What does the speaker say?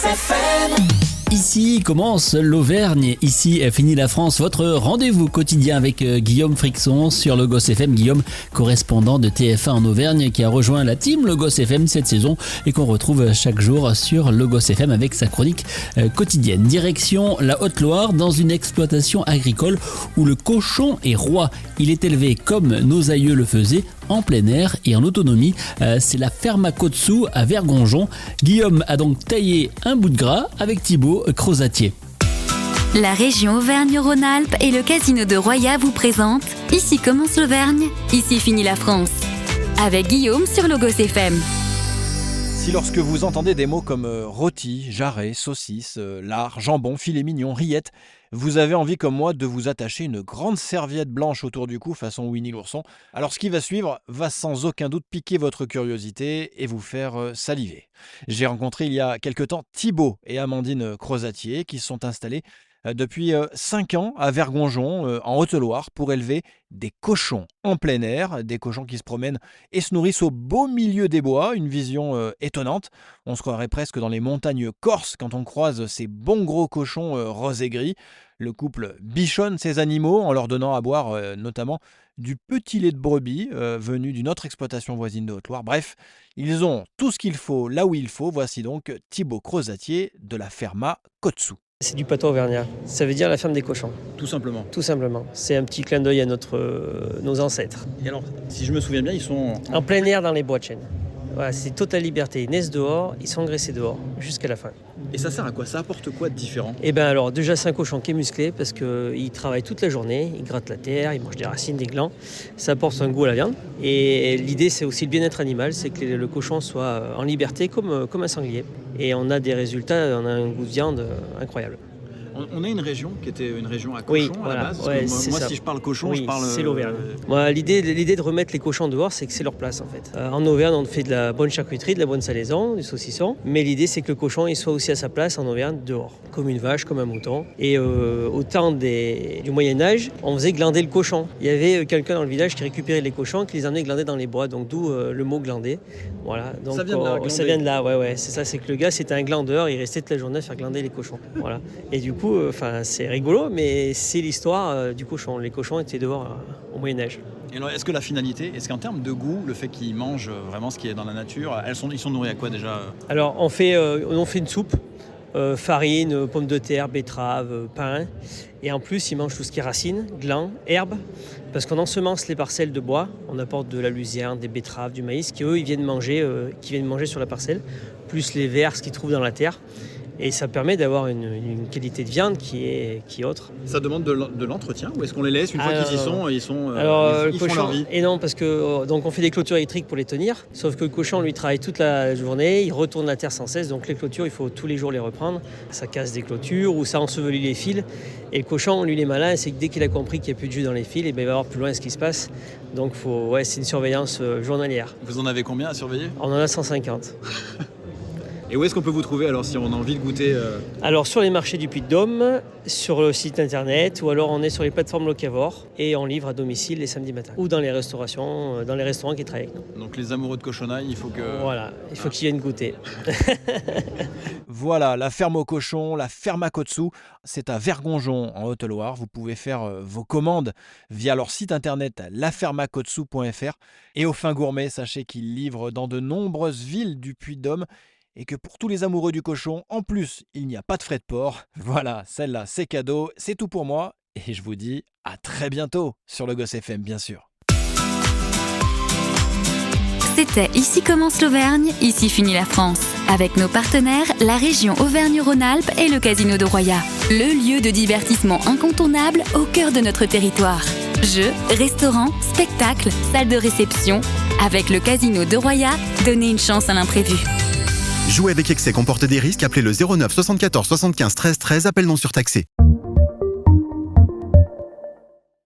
FM. Ici commence l'Auvergne, ici finit la France, votre rendez-vous quotidien avec Guillaume Frixon sur Logos FM. Guillaume, correspondant de TF1 en Auvergne, qui a rejoint la team Logos FM cette saison et qu'on retrouve chaque jour sur Logos FM avec sa chronique quotidienne. Direction la Haute-Loire, dans une exploitation agricole où le cochon est roi. Il est élevé comme nos aïeux le faisaient, en plein air et en autonomie. C'est la ferme à Côte-Sous à Vergonjon. Guillaume a donc taillé un bout de gras avec Thibaut Crozatier. La région Auvergne-Rhône-Alpes et le casino de Roya vous présentent Ici commence l'Auvergne, ici finit la France. Avec Guillaume sur Logos FM. Si lorsque vous entendez des mots comme rôti, jarret, saucisse, lard, jambon, filet mignon, rillette, vous avez envie comme moi de vous attacher une grande serviette blanche autour du cou façon Winnie l'ourson, alors ce qui va suivre va sans aucun doute piquer votre curiosité et vous faire saliver. J'ai rencontré il y a quelque temps Thibaut et Amandine Crozatier qui se sont installés depuis 5 ans à Vergonjon, en Haute-Loire, pour élever des cochons en plein air, des cochons qui se promènent et se nourrissent au beau milieu des bois, une vision étonnante. On se croirait presque dans les montagnes corses quand on croise ces bons gros cochons roses et gris. Le couple bichonne ces animaux en leur donnant à boire notamment du petit lait de brebis venu d'une autre exploitation voisine de Haute-Loire. Bref, ils ont tout ce qu'il faut là où il faut. Voici donc Thibaut Crozatier de la Ferma Côte-Sous. C'est du patois auvergnat, ça veut dire la ferme des cochons. Tout simplement. Tout simplement. C'est un petit clin d'œil à nos ancêtres. Et alors, si je me souviens bien, ils sont En plein air dans les bois de chêne. Voilà, c'est totale liberté. Ils naissent dehors, ils sont engraissés dehors, jusqu'à la fin. Et ça sert à quoi? Ça apporte quoi de différent? Et bien alors, déjà c'est un cochon qui est musclé parce qu'il travaille toute la journée, il gratte la terre, il mange des racines, des glands. Ça apporte un goût à la viande. Et l'idée c'est aussi le bien-être animal, c'est que le cochon soit en liberté comme un sanglier. Et on a des résultats, on a un goût de viande incroyable. On a une région qui était une région à Oui, cochons voilà. à la base. Ouais, Moi, ça. si je parle cochon, Oui, je parle. c'est l'Auvergne. Moi, l'idée de remettre les cochons dehors, c'est que c'est leur place en fait. En Auvergne, on fait de la bonne charcuterie, de la bonne salaison, du saucisson. Mais l'idée, c'est que le cochon il soit aussi à sa place en Auvergne dehors, comme une vache, comme un mouton. Et au temps du Moyen Âge, on faisait glander le cochon. Il y avait quelqu'un dans le village qui récupérait les cochons, qui les emmenait glander dans les bois. Donc d'où le mot glander. Voilà. Donc, ça vient de là. Ça vient de là. Ouais. C'est ça. C'est que le gars, c'était un glandeur. Il restait toute la journée à faire glander les cochons. Voilà. Et du coup, c'est rigolo, mais c'est l'histoire du cochon. Les cochons étaient dehors au Moyen-Âge. Et alors, est-ce que la finalité, est-ce qu'en termes de goût, le fait qu'ils mangent vraiment ce qui est dans la nature, ils sont nourris à quoi déjà? Alors, on fait une soupe, farine, pommes de terre, betterave, pain. Et en plus, ils mangent tout ce qui est racines, glands, herbes, parce qu'on ensemence les parcelles de bois. On apporte de la luzerne, des betteraves, du maïs, ils viennent manger sur la parcelle, plus les vers, ce qu'ils trouvent dans la terre. Et ça permet d'avoir une qualité de viande qui est autre. Ça demande de l'entretien ou est-ce qu'on les laisse une fois qu'ils y sont, ils font leur vie? Et non, parce que donc on fait des clôtures électriques pour les tenir, sauf que le cochon lui travaille toute la journée, il retourne la terre sans cesse, donc les clôtures il faut tous les jours les reprendre. Ça casse des clôtures ou ça ensevelit les fils. Et le cochon, lui, il est malin, c'est que dès qu'il a compris qu'il n'y a plus de jus dans les fils, il va voir plus loin ce qui se passe. Donc c'est une surveillance journalière. Vous en avez combien à surveiller? On en a 150. Et où est-ce qu'on peut vous trouver alors si on a envie de goûter Alors sur les marchés du Puy-de-Dôme, sur le site internet, ou alors on est sur les plateformes locavores et on livre à domicile les samedis matins. Ou dans les restaurants qui travaillent avec nous. Donc les amoureux de cochonaille, il faut que... Voilà, il faut qu'ils viennent goûter. Voilà, la ferme aux cochons, la ferme à Côte-Sous, c'est à Vergonjon en Haute-Loire. Vous pouvez faire vos commandes via leur site internet lafermacotesous.fr. Et aux fins gourmets, sachez qu'ils livrent dans de nombreuses villes du Puy-de-Dôme. Et que pour tous les amoureux du cochon, en plus, il n'y a pas de frais de port. Voilà, celle-là, c'est cadeau, c'est tout pour moi. Et je vous dis à très bientôt sur Logos FM, bien sûr. C'était Ici commence l'Auvergne, ici finit la France. Avec nos partenaires, la région Auvergne-Rhône-Alpes et le casino de Roya. Le lieu de divertissement incontournable au cœur de notre territoire. Jeux, restaurants, spectacles, salles de réception. Avec le casino de Roya, donnez une chance à l'imprévu. Jouer avec excès comporte des risques. Appelez le 09 74 75 13 13. Appel non surtaxé.